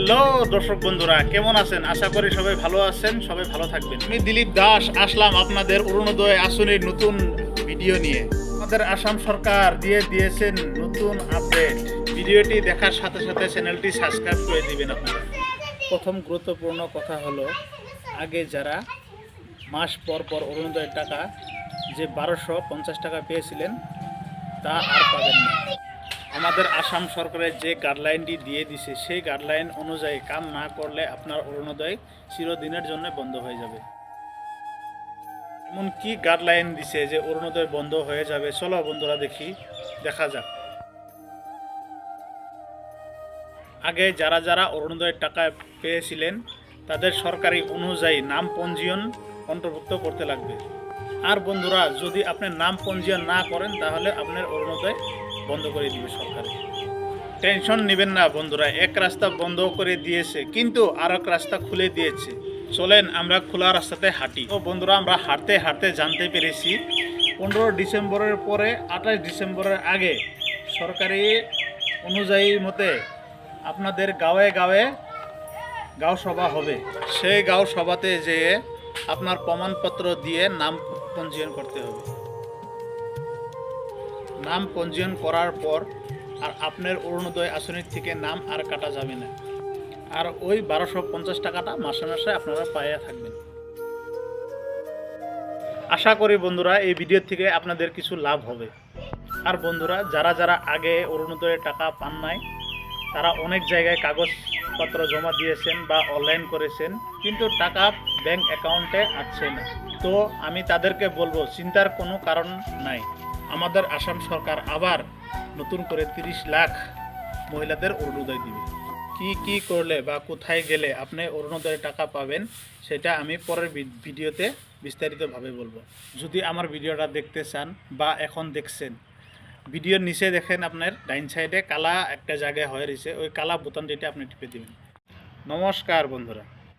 Hello দর্শক বন্ধুরা, কেমন আছেন? আশা করি সবাই ভালো আছেন, সবাই ভালো থাকবেন। আমি দিলীপ দাস আসলাম আপনাদের অরুণোদয় আসনের নতুন ভিডিও নিয়ে। আমাদের আসাম সরকার দিয়েছেন নতুন আপডেট। ভিডিওটি দেখার সাথে সাথে চ্যানেলটি সাবস্ক্রাইব করে দিবেন আপনারা। প্রথম গুরুত্বপূর্ণ কথা হলো, আগে যারা মাস পর পর অরুণোদয়ের টাকা যে 1250 টাকা পেয়েছিলেন তা আর পাবেন না। আমাদের আসাম সরকারের যে গাইডলাইনটি দিয়ে দিছে সেই গাইডলাইন অনুযায়ী কাম না করলে আপনার অরুণোদয় চিরদিনের জন্য বন্ধ হয়ে যাবে। এমন কি গাইডলাইন দিছে যে অরুণোদয় বন্ধ হয়ে যাবে? চলো বন্ধুরা দেখা যাক। আগে যারা যারা অরুণোদয়ের টাকা পেয়েছিলেন তাদের সরকারি অনুযায়ী নাম পঞ্জীয়ন অন্তর্ভুক্ত করতে লাগবে। আর বন্ধুরা, যদি আপনি নাম পঞ্জীয়ন না করেন তাহলে আপনার অরুণোদয় বন্ধ করে দিবে সরকারে। টেনশন নেবেন না বন্ধুরা, এক রাস্তা বন্ধ করে দিয়েছে কিন্তু আর এক রাস্তা খুলে দিয়েছে। চলেন আমরা খোলা রাস্তাতে হাঁটি। তো বন্ধুরা, আমরা হাঁটতে হাঁটতে জানতে পেরেছি 15 ডিসেম্বরের পরে 28 ডিসেম্বরের আগে সরকারি অনুযায়ী মতে আপনাদের গাঁয়ে গাঁয়ে গাঁও সভা হবে। সেই গাঁও সভাতে যেয়ে আপনার প্রমাণপত্র দিয়ে নাম পঞ্জীয়ন করতে হবে। নাম পঞ্জীয়ন করার পর আর আপনার অরুণোদয় আসনের থেকে নাম আর কাটা যাবে না। আর ওই 1250 টাকাটা মাসে মাসে আপনারা পাইয়া থাকবেন। আশা করি বন্ধুরা এই ভিডিও থেকে আপনাদের কিছু লাভ হবে। আর বন্ধুরা, যারা যারা আগে অরুণোদয়ের টাকা পান নাই তারা অনেক জায়গায় কাগজপত্র জমা দিয়েছেন বা অনলাইন করেছেন, কিন্তু টাকা ব্যাংক অ্যাকাউন্টে আসছে না। তো আমি তাদেরকে বলবো, চিন্তার কোনো কারণ নাই। আমাদের আসাম সরকার আবার নতুন করে 30 লাখ মহিলাদের অরুণোদয় দিবে। কি করলে বা কোথায় গেলে আপনি অরুণোদয়ের টাকা পাবেন সেটা আমি পরের ভিডিওতে বিস্তারিতভাবে বলবো। যদি আমার ভিডিওটা দেখতে চান বা এখন দেখছেন, ভিডিওর নিচে দেখেন আপনার ডাইন সাইডে কালা একটা জায়গায় হয়ে রয়েছে, ওই কালা বোতাম যেটা আপনি টিপে দিবেন। নমস্কার বন্ধুরা।